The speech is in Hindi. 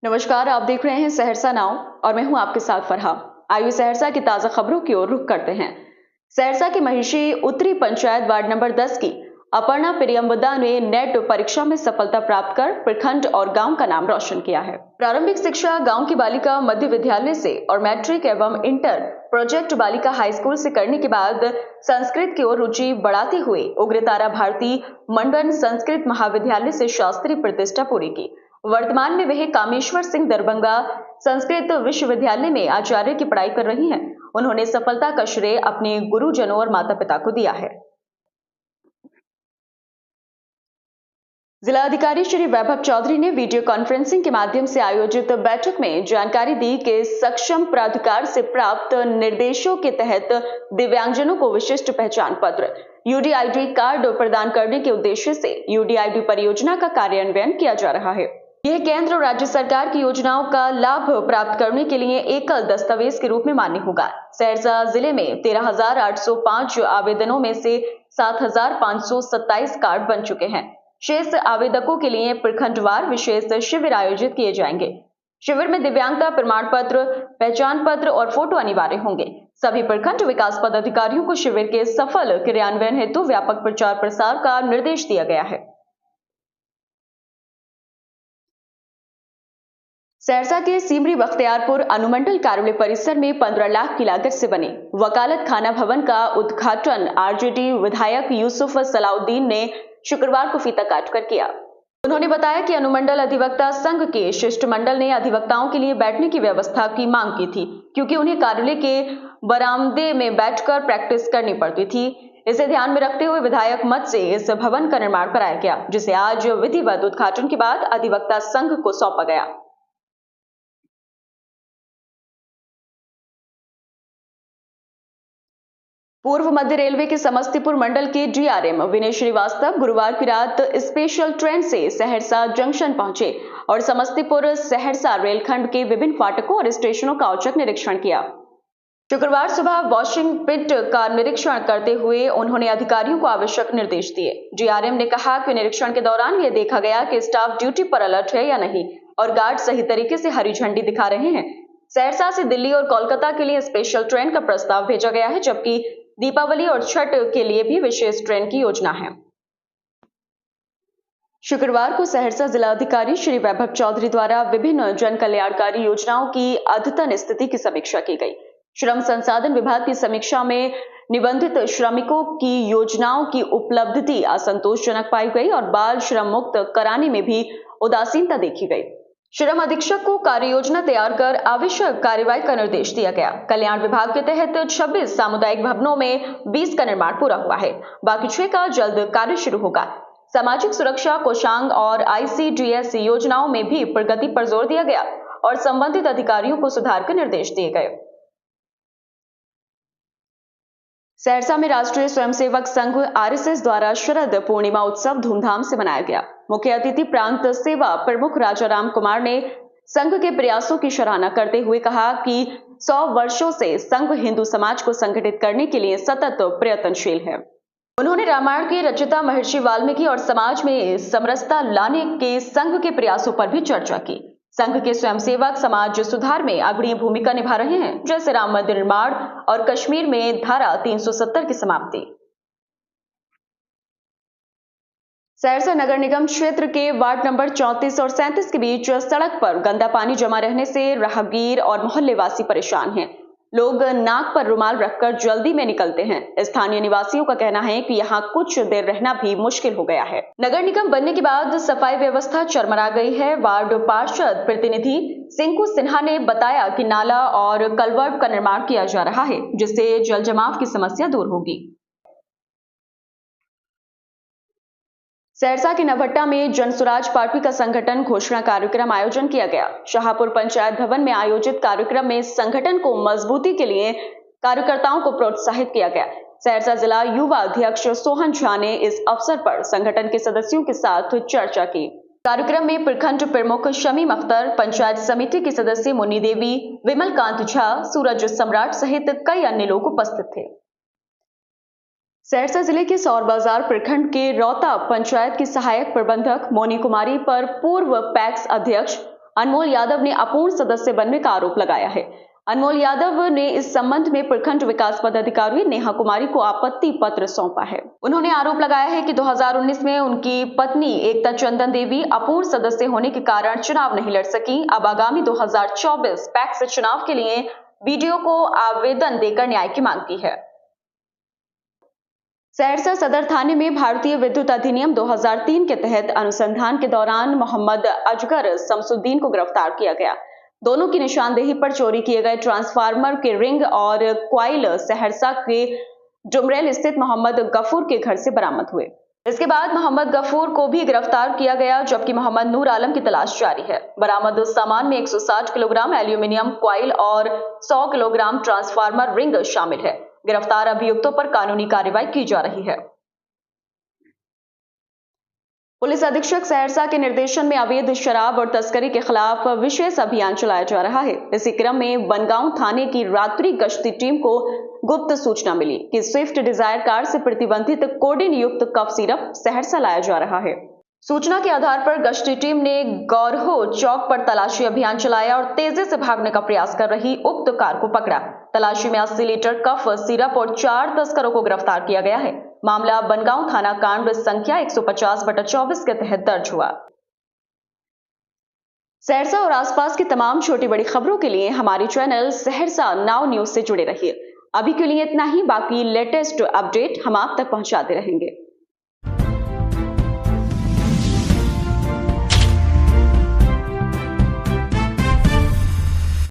नमस्कार, आप देख रहे हैं सहरसा नाउ और मैं हूं आपके साथ फरहा। आइए सहरसा की ताजा खबरों की ओर रुख करते हैं। सहरसा की महिषी उत्तरी पंचायत वार्ड नंबर 10 की अपर्णा प्रियंवदा ने नेट परीक्षा में सफलता प्राप्त कर प्रखंड और गांव का नाम रोशन किया है। प्रारंभिक शिक्षा गांव की बालिका मध्य विद्यालय से और मैट्रिक एवं इंटर प्रोजेक्ट बालिका हाई स्कूल से करने के बाद संस्कृत की ओर रुचि बढ़ाते हुए उग्रतारा भारती मंडन संस्कृत महाविद्यालय से शास्त्रीय प्रतिष्ठा पूरी की। वर्तमान में वह कामेश्वर सिंह दरभंगा संस्कृत विश्वविद्यालय में आचार्य की पढ़ाई कर रही हैं। उन्होंने सफलता का श्रेय अपने गुरुजनों और माता पिता को दिया है। जिला अधिकारी श्री वैभव चौधरी ने वीडियो कॉन्फ्रेंसिंग के माध्यम से आयोजित बैठक में जानकारी दी कि सक्षम प्राधिकार से प्राप्त निर्देशों के तहत दिव्यांगजनों को विशिष्ट पहचान पत्र यूडीआईडी कार्ड प्रदान करने के उद्देश्य से यूडीआईडी परियोजना का कार्यान्वयन किया जा रहा है। यह केंद्र और राज्य सरकार की योजनाओं का लाभ प्राप्त करने के लिए एकल दस्तावेज के रूप में मान्य होगा। सहरसा जिले में 13,805 आवेदनों में से 7,527 कार्ड बन चुके हैं। शेष आवेदकों के लिए प्रखंडवार विशेष शिविर आयोजित किए जाएंगे। शिविर में दिव्यांगता प्रमाण पत्र, पहचान पत्र और फोटो अनिवार्य होंगे। सभी प्रखंड विकास पदाधिकारियों को शिविर के सफल क्रियान्वयन हेतु व्यापक प्रचार प्रसार का निर्देश दिया गया है। सहरसा के सीमरी बख्तियारपुर अनुमंडल कार्यालय परिसर में 15 लाख की लागत से बने वकालत खाना भवन का उद्घाटन आरजेडी विधायक यूसुफ सलाउद्दीन ने शुक्रवार को फीता काटकर किया। उन्होंने बताया कि अनुमंडल अधिवक्ता संघ के शिष्टमंडल ने अधिवक्ताओं के लिए बैठने की व्यवस्था की मांग की थी, क्योंकि उन्हें कार्यालय के बरामदे में बैठकर प्रैक्टिस करनी पड़ती थी। इसे ध्यान में रखते हुए विधायक मत से इस भवन का निर्माण कराया गया, जिसे आज विधिवत उद्घाटन के बाद अधिवक्ता संघ को सौंपा गया। पूर्व मध्य रेलवे के समस्तीपुर मंडल के डीआरएम विनय श्रीवास्तव गुरुवार की रात स्पेशल ट्रेन से सहरसा जंक्शन पहुंचे और समस्तीपुर सहरसा रेलखंड के विभिन्न फाटकों और स्टेशनों का औचक निरीक्षण किया। शुक्रवार सुबह वॉशिंग पिट का निरीक्षण करते हुए उन्होंने अधिकारियों को आवश्यक निर्देश दिए। डीआरएम ने कहा कि निरीक्षण के दौरान यह देखा गया कि स्टाफ ड्यूटी पर अलर्ट है या नहीं और गार्ड सही तरीके से हरी झंडी दिखा रहे हैं। सहरसा से दिल्ली और कोलकाता के लिए स्पेशल ट्रेन का प्रस्ताव भेजा गया है, जबकि दीपावली और छठ के लिए भी विशेष ट्रेन की योजना है। शुक्रवार को सहरसा जिला अधिकारी श्री वैभव चौधरी द्वारा विभिन्न जन कल्याणकारी योजनाओं की अद्यतन स्थिति की समीक्षा की गई। श्रम संसाधन विभाग की समीक्षा में निबंधित श्रमिकों की योजनाओं की उपलब्धि असंतोषजनक पाई गई और बाल श्रम मुक्त कराने में भी उदासीनता देखी गई। श्रम अधीक्षक को कार्य योजना तैयार कर आवश्यक कार्रवाई का निर्देश दिया गया। कल्याण विभाग के तहत 26 सामुदायिक भवनों में 20 का निर्माण पूरा हुआ है, बाकी 6 का जल्द कार्य शुरू होगा। सामाजिक सुरक्षा कोषांग और आईसीडीएस योजनाओं में भी प्रगति पर जोर दिया गया और संबंधित अधिकारियों को सुधार के निर्देश दिए गए। सहरसा में राष्ट्रीय स्वयंसेवक संघ आरएसएस द्वारा शरद पूर्णिमा उत्सव धूमधाम से मनाया गया। मुख्य अतिथि प्रांत सेवा प्रमुख राजा राम कुमार ने संघ के प्रयासों की सराहना करते हुए कहा कि 100 वर्षों से संघ हिंदू समाज को संगठित करने के लिए सतत प्रयत्नशील है। उन्होंने रामायण के रचयिता महर्षि वाल्मीकि और समाज में समरसता लाने के संघ के प्रयासों पर भी चर्चा की। संघ के स्वयंसेवक समाज सुधार में अग्रणी भूमिका निभा रहे हैं, जैसे राम मंदिर निर्माण और कश्मीर में धारा 370 की समाप्ति। सहरसा नगर निगम क्षेत्र के वार्ड नंबर 34 और 37 के बीच सड़क पर गंदा पानी जमा रहने से राहगीर और मोहल्ले वासी परेशान हैं। लोग नाक पर रुमाल रखकर जल्दी में निकलते हैं। स्थानीय निवासियों का कहना है कि यहाँ कुछ देर रहना भी मुश्किल हो गया है। नगर निगम बनने के बाद सफाई व्यवस्था चरमरा गई है। वार्ड पार्षद प्रतिनिधि सिंकू सिन्हा ने बताया कि नाला और कलवर्ट का निर्माण किया जा रहा है, जिससे जल जमाव की समस्या दूर होगी। सहरसा के नवहट्टा में जनसुराज पार्टी का संगठन घोषणा कार्यक्रम आयोजन किया गया। शाहपुर पंचायत भवन में आयोजित कार्यक्रम में संगठन को मजबूती के लिए कार्यकर्ताओं को प्रोत्साहित किया गया। सहरसा जिला युवा अध्यक्ष सोहन झा ने इस अवसर पर संगठन के सदस्यों के साथ चर्चा की। कार्यक्रम में प्रखंड प्रमुख शमीम अख्तर, पंचायत समिति की सदस्य मुन्नी देवी, विमल कांत झा, सूरज सम्राट सहित कई अन्य लोग उपस्थित थे। सहरसा जिले के सौर बाजार प्रखंड के रौता पंचायत की सहायक प्रबंधक मोनी कुमारी पर पूर्व पैक्स अध्यक्ष अनमोल यादव ने अपूर्ण सदस्य बनने का आरोप लगाया है। अनमोल यादव ने इस संबंध में प्रखंड विकास पदाधिकारी नेहा कुमारी को आपत्ति पत्र सौंपा है। उन्होंने आरोप लगाया है कि 2019 में उनकी पत्नी एकता चंदन देवी अपूर्ण सदस्य होने के कारण चुनाव नहीं लड़ सकी। अब आगामी 2024 पैक्स चुनाव के लिए बीडीओ को आवेदन देकर न्याय की मांग की है। सहरसा सदर थाने में भारतीय विद्युत अधिनियम 2003 के तहत अनुसंधान के दौरान मोहम्मद अजगर शमसुद्दीन को गिरफ्तार किया गया। दोनों की निशानदेही पर चोरी किए गए ट्रांसफार्मर के रिंग और क्वाइल सहरसा के डुमरेल स्थित मोहम्मद गफूर के घर से बरामद हुए। इसके बाद मोहम्मद गफूर को भी गिरफ्तार किया गया, जबकि मोहम्मद नूर आलम की तलाश जारी है। बरामद सामान में 160 किलोग्राम एल्यूमिनियम क्वाइल और 100 किलोग्राम ट्रांसफार्मर रिंग शामिल है। गिरफ्तार अभियुक्तों पर कानूनी कार्रवाई की जा रही है। पुलिस अधीक्षक सहरसा के निर्देशन में अवैध शराब और तस्करी के खिलाफ विशेष अभियान चलाया जा रहा है। इसी क्रम में बनगांव थाने की रात्रि गश्ती टीम को गुप्त सूचना मिली कि स्विफ्ट डिजायर कार से प्रतिबंधित कोडिन युक्त कफ सिरप सहरसा लाया जा रहा है। सूचना के आधार पर गश्ती टीम ने गौरहो चौक पर तलाशी अभियान चलाया और तेजी से भागने का प्रयास कर रही उक्त कार को पकड़ा। तलाशी में 80 लीटर कफ सिरप और 4 तस्करों को गिरफ्तार किया गया है। मामला बनगांव थाना कांड संख्या 150/24 के तहत दर्ज हुआ। सहरसा और आसपास की तमाम छोटी बड़ी खबरों के लिए हमारी चैनल सहरसा नाउ न्यूज से जुड़े रहिए। अभी के लिए इतना ही, बाकी लेटेस्ट अपडेट हम आप तक पहुंचाते रहेंगे।